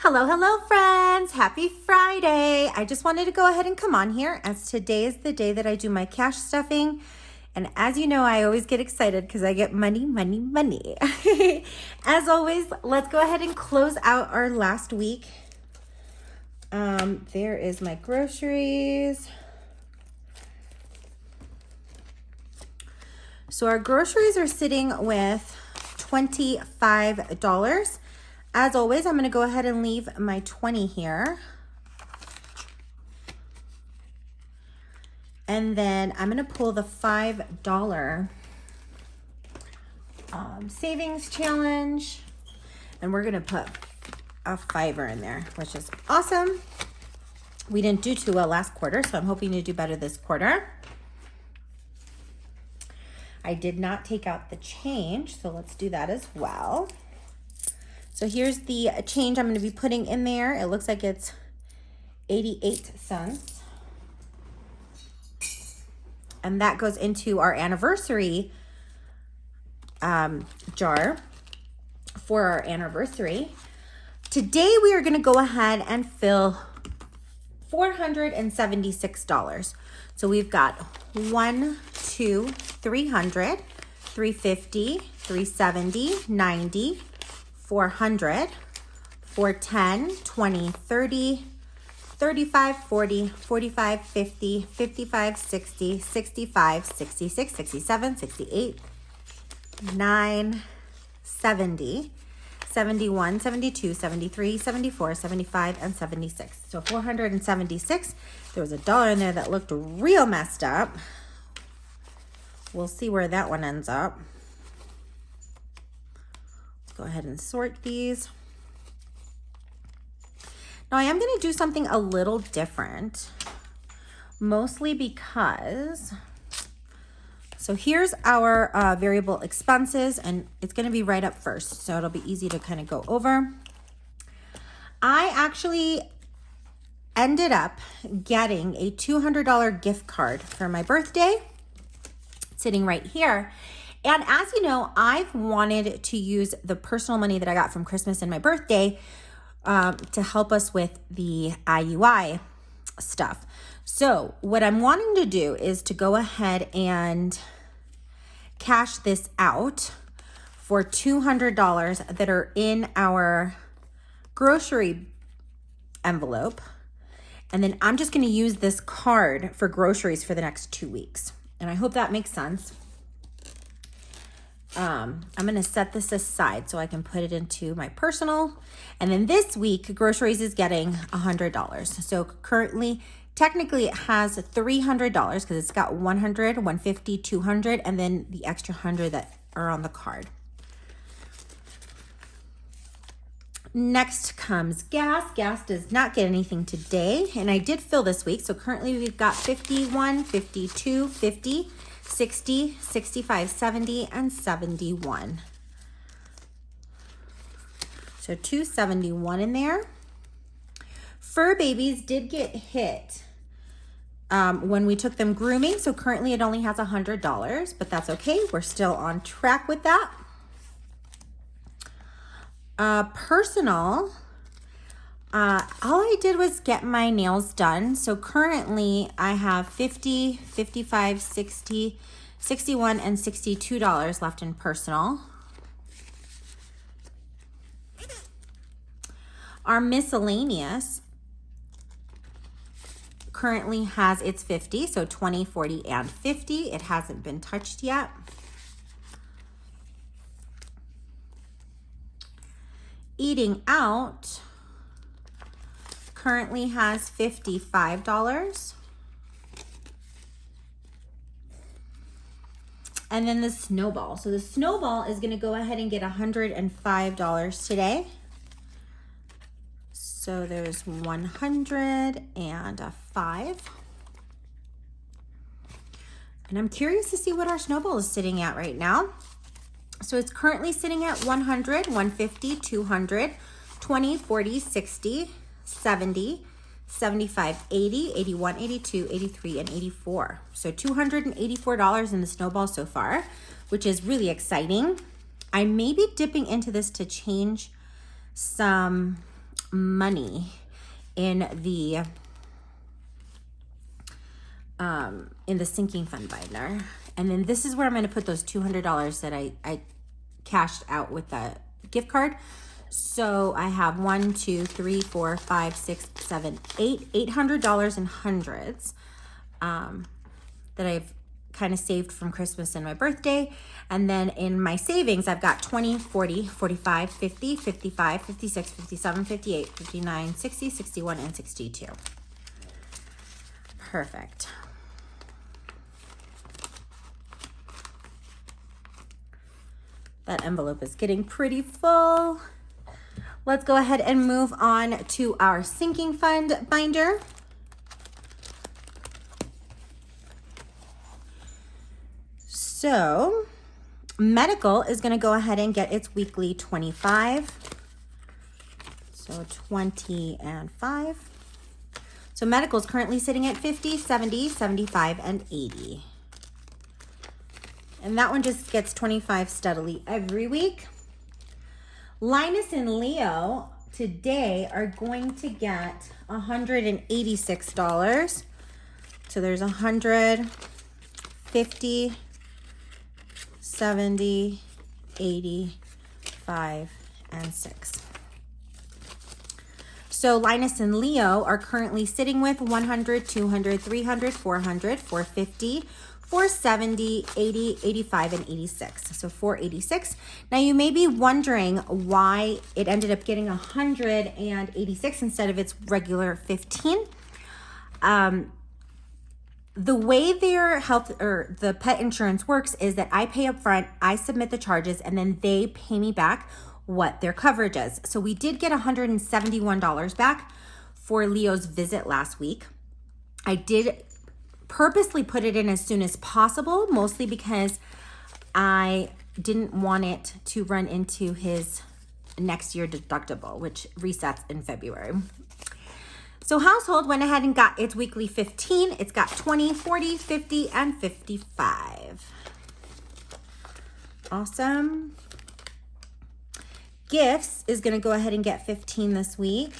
Hello, hello friends. Happy Friday. I just wanted to go ahead and come on here as today is the day that I do my cash stuffing. And as you know, I always get excited because I get money, money, money. As always, let's go ahead and close out our last week. There is my groceries. So our groceries are sitting with $25. As always, I'm going to go ahead and leave my 20 here. And then I'm going to pull the $5 savings challenge. And we're going to put a $5 in there, which is awesome. We didn't do too well last quarter, so I'm hoping to do better this quarter. I did not take out the change, so let's do that as well. So here's the change I'm going to be putting in there. It looks like it's 88 cents. And that goes into our anniversary jar for our anniversary. Today we are going to go ahead and fill $476. So we've got 1, 2, 300, 350, 370, 90, 400, 410, 20, 30, 35, 40, 45, 50, 55, 60, 65, 66, 67, 68, 9, 70, 71, 72, 73, 74, 75, and 76. So 476. There was $1 in there that looked real messed up. We'll see where that one ends up. Go ahead and sort these. Now I am going to do something a little different, mostly because, so here's our variable expenses, and it's going to be right up first, so it'll be easy to kind of go over. I actually ended up getting a $200 gift card for my birthday, sitting right here. And as you know, I've wanted to use the personal money that I got from Christmas and my birthday to help us with the IUI stuff. So what I'm wanting to do is to go ahead and cash this out for $200 that are in our grocery envelope. And then I'm just going to use this card for groceries for the next 2 weeks. And I hope that makes sense. I'm going to set this aside so I can put it into my personal. And then this week, groceries is getting $100. So currently, technically it has $300 because it's got 100, 150, 200, and then the extra 100 that are on the card. Next comes gas. Gas does not get anything today. And I did fill this week. So currently we've got 51, 52, 50, 60, 65, 70, and 71. So 271 in there. Fur babies did get hit when we took them grooming. So currently it only has $100, but that's okay. We're still on track with that. Personal, all I did was get my nails done. So currently I have 50, 55, 60, 61, and $62 left in personal. Our miscellaneous currently has its 50, so 20, 40, and 50. It hasn't been touched yet. Eating out currently has $55. And then the Snowball. So the Snowball is going to go ahead and get $105 today. So there's 100 and a 5. And I'm curious to see what our Snowball is sitting at right now. So it's currently sitting at 100, 150, 200, 20, 40, 60, 70, 75, 80, 81, 82, 83, and 84. So $284 in the Snowball so far, which is really exciting. I may be dipping into this to change some money in the sinking fund binder. And then this is where I'm going to put those $200 that I cashed out with the gift card. So I have $800 in hundreds that I've kind of saved from Christmas and my birthday. And then in my savings, I've got 20, 40, 45, 50, 55, 56, 57, 58, 59, 60, 61, and 62. Perfect. That envelope is getting pretty full. Let's go ahead and move on to our sinking fund binder. So medical is going to go ahead and get its weekly 25. So 20 and 5. So medical is currently sitting at 50, 70, 75, and 80. And that one just gets 25 steadily every week. Linus and Leo today are going to get $186. So there's 100, 50, 70, 80, 5, and 6. So Linus and Leo are currently sitting with 100, 200, 300, 400, 450, 470, 80, 85, and 86. So 486. Now you may be wondering why it ended up getting 186 instead of its regular 15. The way their health or the pet insurance works is that I pay up front, I submit the charges, and then they pay me back what their coverage is. So we did get $171 back for Leo's visit last week. I did purposely put it in as soon as possible, mostly because I didn't want it to run into his next year deductible, which resets in February. So household went ahead and got its weekly 15. It's got 20, 40, 50, and 55. Awesome. Gifts is going to go ahead and get 15 this week.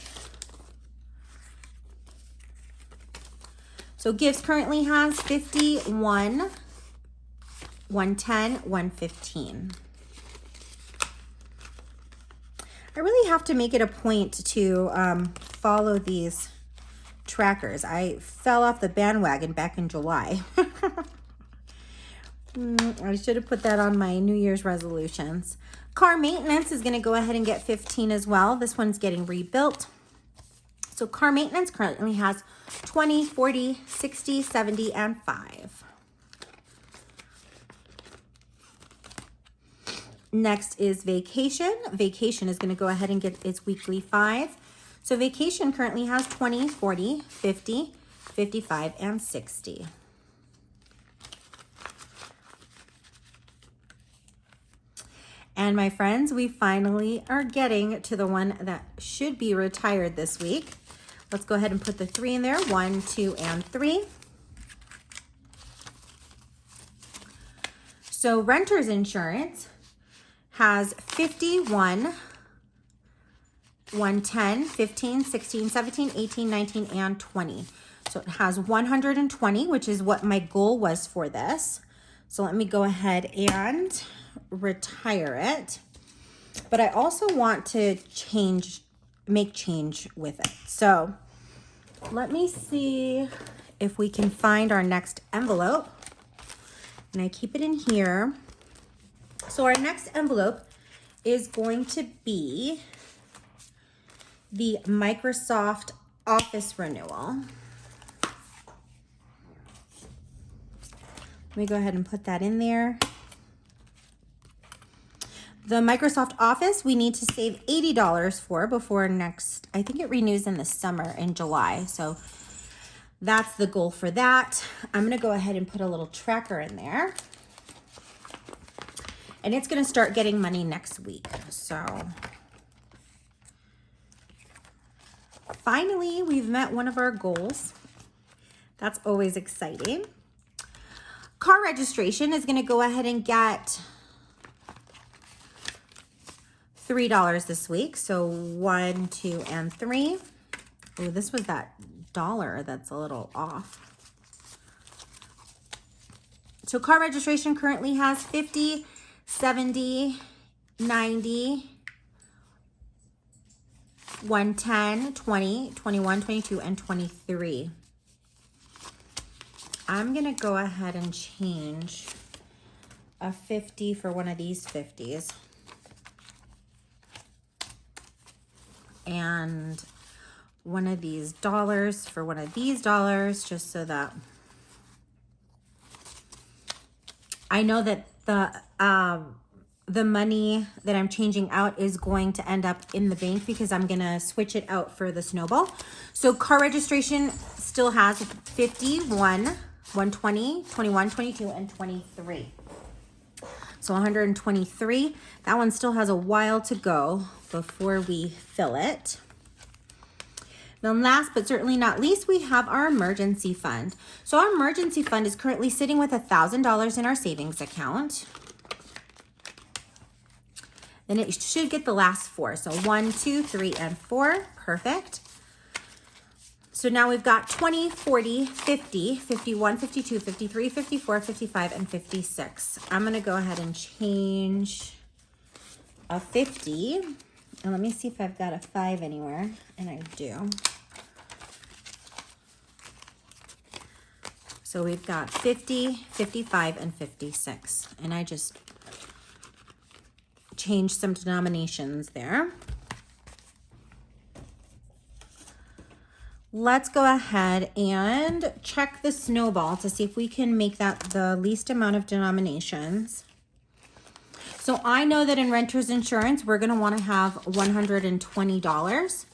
So Gifts currently has 51, 110, 115. I really have to make it a point to follow these trackers. I fell off the bandwagon back in July. I should have put that on my New Year's resolutions. Car maintenance is going to go ahead and get 15 as well. This one's getting rebuilt. So car maintenance currently has 20, 40, 60, 70, and 5. Next is vacation. Vacation is going to go ahead and get its weekly 5. So vacation currently has 20, 40, 50, 55, and 60. And my friends, we finally are getting to the one that should be retired this week. Let's go ahead and put the 3 in there. 1, 2, and 3. So renter's insurance has 51, 110, 15, 16, 17, 18, 19, and 20. So it has 120, which is what my goal was for this. So let me go ahead and retire it. But I also want to make change with it. So let me see if we can find our next envelope. And I keep it in here. So our next envelope is going to be the Microsoft Office renewal. Let me go ahead and put that in there. The Microsoft Office, we need to save $80 for before next, I think it renews in the summer in July. So that's the goal for that. I'm going to go ahead and put a little tracker in there. And it's going to start getting money next week. So finally, we've met one of our goals. That's always exciting. Car registration is going to go ahead and get $3 this week. So 1, 2, and 3. Oh, this was that dollar that's a little off. So car registration currently has 50, 70, 90, 110, 20, 21, 22, and 23. I'm going to go ahead and change a 50 for one of these 50s. And one of these dollars for one of these dollars, just so that I know that the money that I'm changing out is going to end up in the bank because I'm going to switch it out for the Snowball. So car registration still has 51, 120, 21, 22, and 23. So 123. That one still has a while to go before we fill it. Then last but certainly not least, we have our emergency fund. So our emergency fund is currently sitting with $1,000 in our savings account. Then it should get the last 4. So 1, 2, 3, and 4. Perfect. So now we've got 20, 40, 50, 51, 52, 53, 54, 55, and 56. I'm going to go ahead and change a 50. And let me see if I've got a 5 anywhere. And I do. So we've got 50, 55, and 56. And I just changed some denominations there. Let's go ahead and check the Snowball to see if we can make that the least amount of denominations. So I know that in renter's insurance, we're going to want to have $120.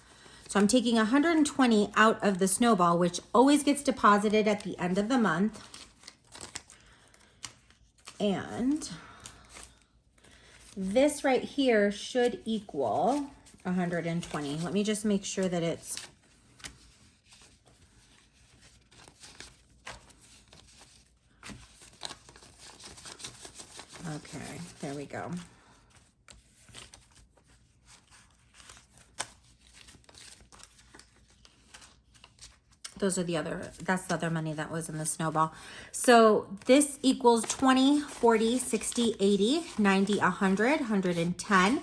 So I'm taking $120 out of the Snowball, which always gets deposited at the end of the month. And this right here should equal 120. Let me just make sure that it's okay. There we go. Those are that's the other money that was in the Snowball. So this equals 20, 40, 60, 80, 90, 100, 110,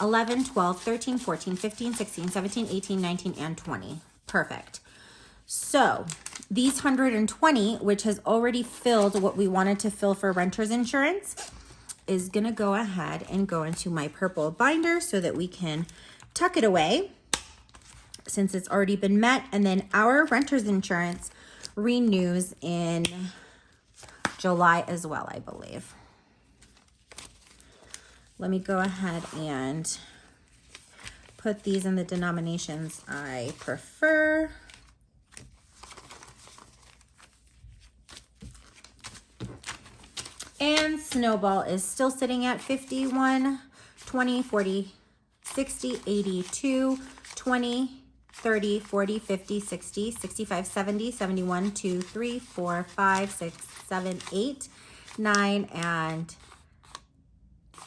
11, 12, 13, 14, 15, 16, 17, 18, 19, and 20. Perfect. So these 120, which has already filled what we wanted to fill for renter's insurance, is going to go ahead and go into my purple binder so that we can tuck it away, since it's already been met. And then our renter's insurance renews in July as well, I believe. Let me go ahead and put these in the denominations I prefer. And Snowball is still sitting at 51, 20, 40, 60, 82, 20, 30, 40, 50, 60, 65, 70, 71, 2, 3, 4, 5, 6, 7, 8, 9, and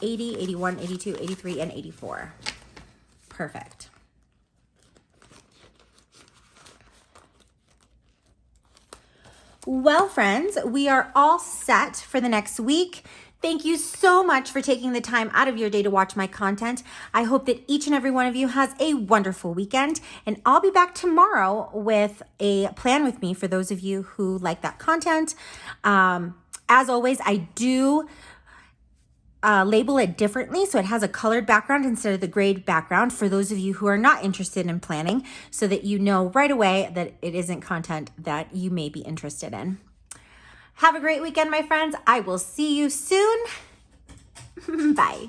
80, 81, 82, 83, and 84. Perfect. Well, friends, we are all set for the next week. Thank you so much for taking the time out of your day to watch my content. I hope that each and every one of you has a wonderful weekend, and I'll be back tomorrow with a plan with me for those of you who like that content. As always, I do label it differently, so it has a colored background instead of the grayed background for those of you who are not interested in planning, so that you know right away that it isn't content that you may be interested in. Have a great weekend, my friends. I will see you soon. Bye.